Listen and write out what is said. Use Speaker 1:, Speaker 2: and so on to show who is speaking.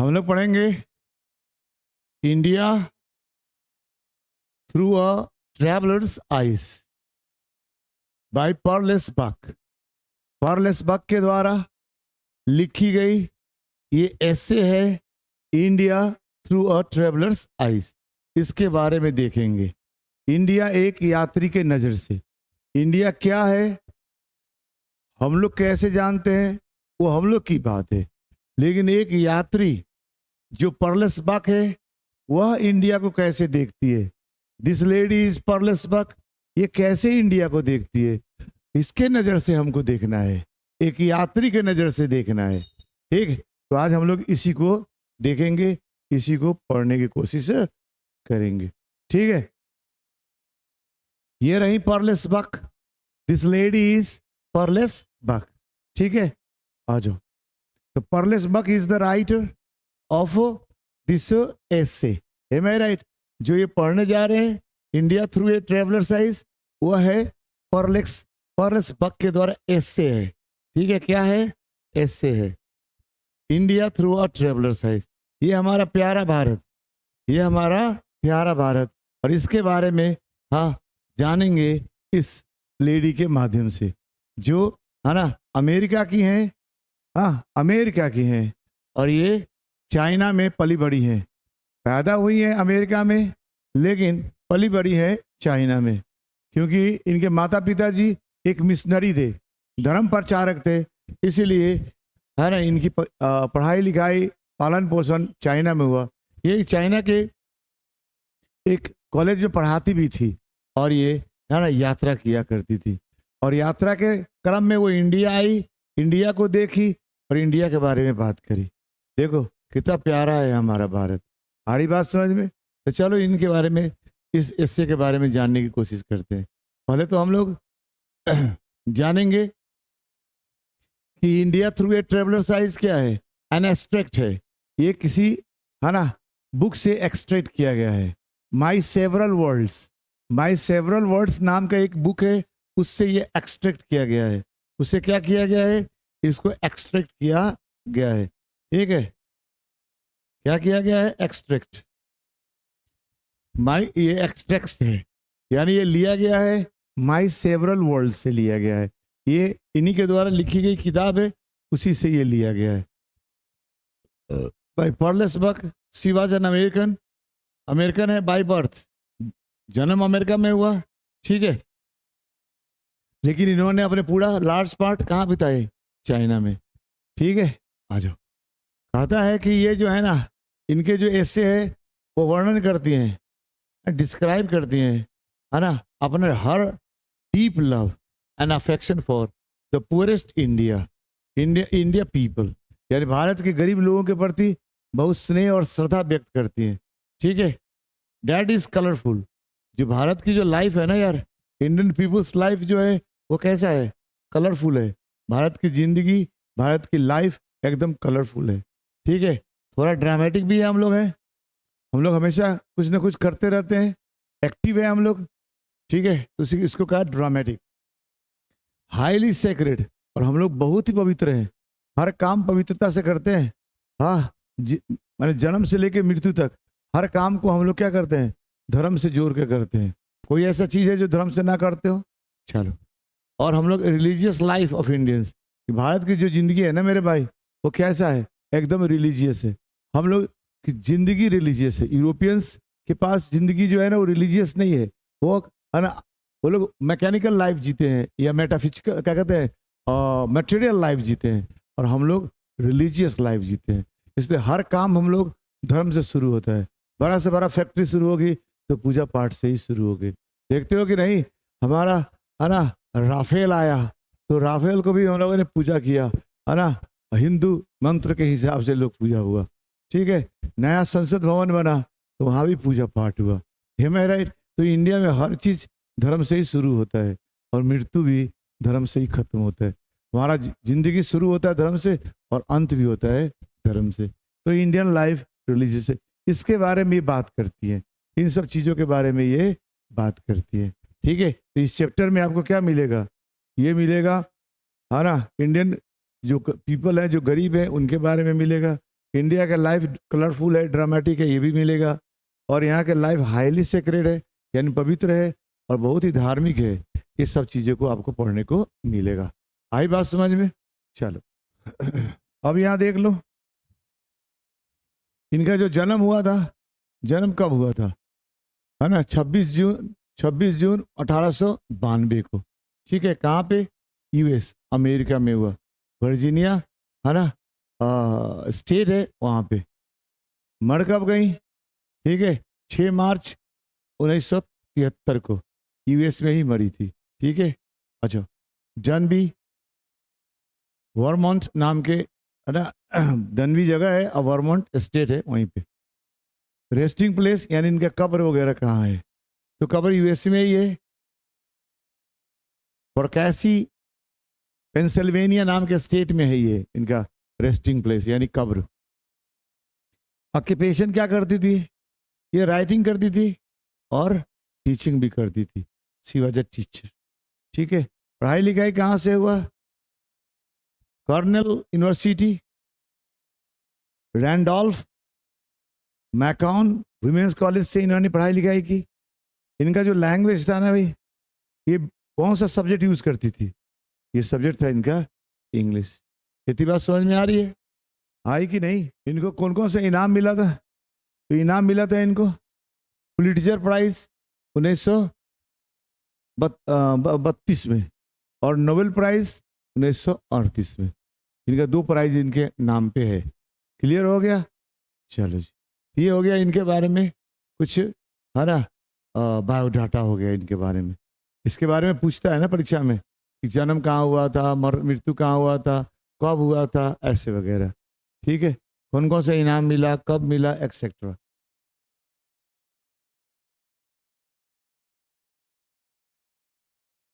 Speaker 1: हम लोग पढ़ेंगे India through a traveller's eyes by Pearl S Buck. Pearl S Buck के द्वारा लिखी गई ये ऐसे है India through a traveller's eyes. इसके बारे में देखेंगे इंडिया एक यात्री के नज़र से। इंडिया क्या है हम लोग कैसे जानते हैं वो हम लोग की बात है, लेकिन एक यात्री जो पर्लेस बक है वह इंडिया को कैसे देखती है। दिस लेडी इज पर्लेस बक। ये कैसे इंडिया को देखती है, इसके नज़र से हमको देखना है, एक यात्री के नज़र से देखना है। ठीक, तो आज हम लोग इसी को देखेंगे, इसी को पढ़ने की कोशिश करेंगे। ठीक है, ये रही Pearl S Buck. This lady is Pearl S Buck. ठीक है, आ जाओ। तो Pearl S Buck is the writer of this essay. Am I right? जो ये पढ़ने जा रहे हैं India through a traveller eyes, वह है पर्लेस बक के द्वारा एसे है। ठीक है, क्या है? एसे है इंडिया थ्रू अ ट्रेवलर आइज। ये हमारा प्यारा भारत, ये हमारा प्यारा भारत, और इसके बारे में हाँ जानेंगे इस लेडी के माध्यम से, जो है ना अमेरिका की हैं। हाँ, अमेरिका की हैं और ये चाइना में पली बड़ी हैं। पैदा हुई है अमेरिका में लेकिन पली बड़ी है चाइना में, क्योंकि इनके माता पिता जी एक मिशनरी थे, धर्म प्रचारक थे। इसीलिए है ना इनकी पढ़ाई लिखाई पालन पोषण चाइना में हुआ। ये चाइना के एक कॉलेज में पढ़ाती भी थी और ये है ना यात्रा किया करती थी, और यात्रा के क्रम में वो इंडिया आई, इंडिया को देखी और इंडिया के बारे में बात करी। देखो कितना प्यारा है हमारा भारत। आ रही बात समझ में? तो चलो इनके बारे में, इस हिस्से के बारे में जानने की कोशिश करते हैं। पहले तो हम लोग जानेंगे कि India through a traveller eyes क्या है। एन एक्सट्रैक्ट है, ये किसी है ना बुक से एक्सट्रैक्ट किया गया है। माई सेवरल वर्ड्स नाम का एक बुक है, उससे ये एक्सट्रैक्ट किया गया है। उससे क्या किया गया है? इसको एक्सट्रैक्ट किया गया है। ठीक है, क्या किया गया है? एक्सट्रैक्ट। माई ये एक्सट्रैक्ट है, यानी ये लिया गया है माई सेवरल वर्ल्ड से लिया गया है। ये इन्हीं के द्वारा लिखी गई किताब है, उसी से ये लिया गया है। By Pearl S Buck, she was an American है बाय बर्थ, जन्म अमेरिका में हुआ। ठीक है, लेकिन इन्होंने अपने पूरा लार्ज पार्ट कहाँ बिताए? चाइना में। ठीक है, आ जाओ। कहता है कि ये जो है ना इनके जो ऐसे है वो वर्णन करती हैं, डिस्क्राइब करती हैं, है ना, अपने हर deep love and affection for the poorest India people, यानी भारत के गरीब लोगों के प्रति बहुत स्नेह और श्रद्धा व्यक्त करती हैं। ठीक है, डैट इज कलरफुल। जो भारत की जो लाइफ है ना यार, इंडियन पीपल्स लाइफ जो है वो कैसा है? कलरफुल है। भारत की जिंदगी, भारत की लाइफ एकदम कलरफुल है। ठीक है, थोड़ा ड्रामेटिक भी है हम लोग हैं, हम लोग हमेशा कुछ ना कुछ करते रहते हैं, एक्टिव है हम लोग। ठीक है, तो इसको कहा ड्रामेटिक। हाईली सेक्रेड, और हम लोग बहुत ही पवित्र हैं, हर काम पवित्रता से करते हैं। हाँ, मैंने जन्म से लेकर मृत्यु तक हर काम को हम लोग क्या करते हैं? धर्म से जोड़ के करते हैं। कोई ऐसा चीज़ है जो धर्म से ना करते हो? चलो। और हम लोग religious life of Indians, Bharat की जो जिंदगी है ना मेरे भाई, वो कैसा है? एकदम रिलीजियस है। हम लोग की जिंदगी रिलीजियस है। यूरोपियंस के पास जिंदगी जो है ना वो रिलीजियस नहीं है, वो है ना, वो लोग मैकेनिकल लाइफ जीते हैं या मेटाफिजिकल क्या कहते हैं, मटेरियल लाइफ जीते हैं, और हम लोग रिलीजियस लाइफ जीते हैं। इसलिए हर काम हम लोग धर्म से शुरू होता है। बड़ा से बड़ा फैक्ट्री शुरू होगी तो पूजा पाठ से ही शुरू होगी। देखते हो कि नहीं, हमारा है ना राफेल आया तो राफेल को भी हम लोगों ने पूजा किया, है ना, हिंदू मंत्र के हिसाब से लोग पूजा हुआ। ठीक है, नया संसद भवन बना तो वहाँ भी पूजा पाठ हुआ। M I right? तो इंडिया में हर चीज़ धर्म से ही शुरू होता है और मृत्यु भी धर्म से ही खत्म होता है। हमारा जिंदगी शुरू होता है धर्म से और अंत भी होता है धर्म से। तो इंडियन लाइफ रिलीजियस है, इसके बारे में ये बात करती है, इन सब चीज़ों के बारे में ये बात करती है। ठीक है, तो इस चैप्टर में आपको क्या मिलेगा? ये मिलेगा, है ना, इंडियन जो पीपल है, जो गरीब है, उनके बारे में मिलेगा। इंडिया का लाइफ कलरफुल है, ड्रामेटिक है, ये भी मिलेगा। और यहाँ के लाइफ हाईली सेक्रेड है, यानी पवित्र है और बहुत ही धार्मिक है। ये सब चीज़ों को आपको पढ़ने को मिलेगा। आई बात समझ में? चलो अब यहाँ देख लो, इनका जो जन्म हुआ था, जन्म कब हुआ था, है ना, 26 जून 1892 को। ठीक है, कहाँ पे? यूएस, अमेरिका में हुआ। वर्जीनिया, है ना, स्टेट है, वहाँ पे। मर कब गई? ठीक है, 6 मार्च 1973 को यूएस में ही मरी थी। ठीक है, अच्छा, जन्म भी वर्मोंट नाम के, है ना, डनवी जगह है और वर्मोंट स्टेट है वहीं पे। रेस्टिंग प्लेस यानी इनका कब्र वगैरह कहाँ है, तो कब्र यूएस में ही है, पोरकैसी पेंसिल्वेनिया नाम के स्टेट में है ये इनका रेस्टिंग प्लेस यानी कब्र। ऑक्यूपेशन क्या करती थी? ये राइटिंग करती थी और टीचिंग भी करती थी। She was a teacher. ठीक है, पढ़ाई लिखाई कहाँ से हुआ? Cornell University, Randolph Macon women's college से इन्होंने पढ़ाई लिखाई की। इनका जो लैंग्वेज था ना भाई, ये कौन सा सब्जेक्ट यूज करती थी? ये सब्जेक्ट था इनका इंग्लिश। इतनी बात समझ में आ रही है? आई कि नहीं? इनको कौन कौन सा इनाम मिला था? तो इनाम मिला था इनको पुलिट्जर प्राइज 1932 में और नोबेल प्राइज 1938 में। इनका 2 प्राइज इनके नाम पे है। क्लियर हो गया? चलो जी, ये हो गया इनके बारे में कुछ, है ना, बायोडाटा हो गया इनके बारे में। इसके बारे में पूछता है ना परीक्षा में कि जन्म कहाँ हुआ था, मृत्यु कहाँ हुआ था, कब हुआ था, ऐसे वगैरह। ठीक है, कौन कौन सा इनाम मिला, कब मिला, एक्सेट्रा।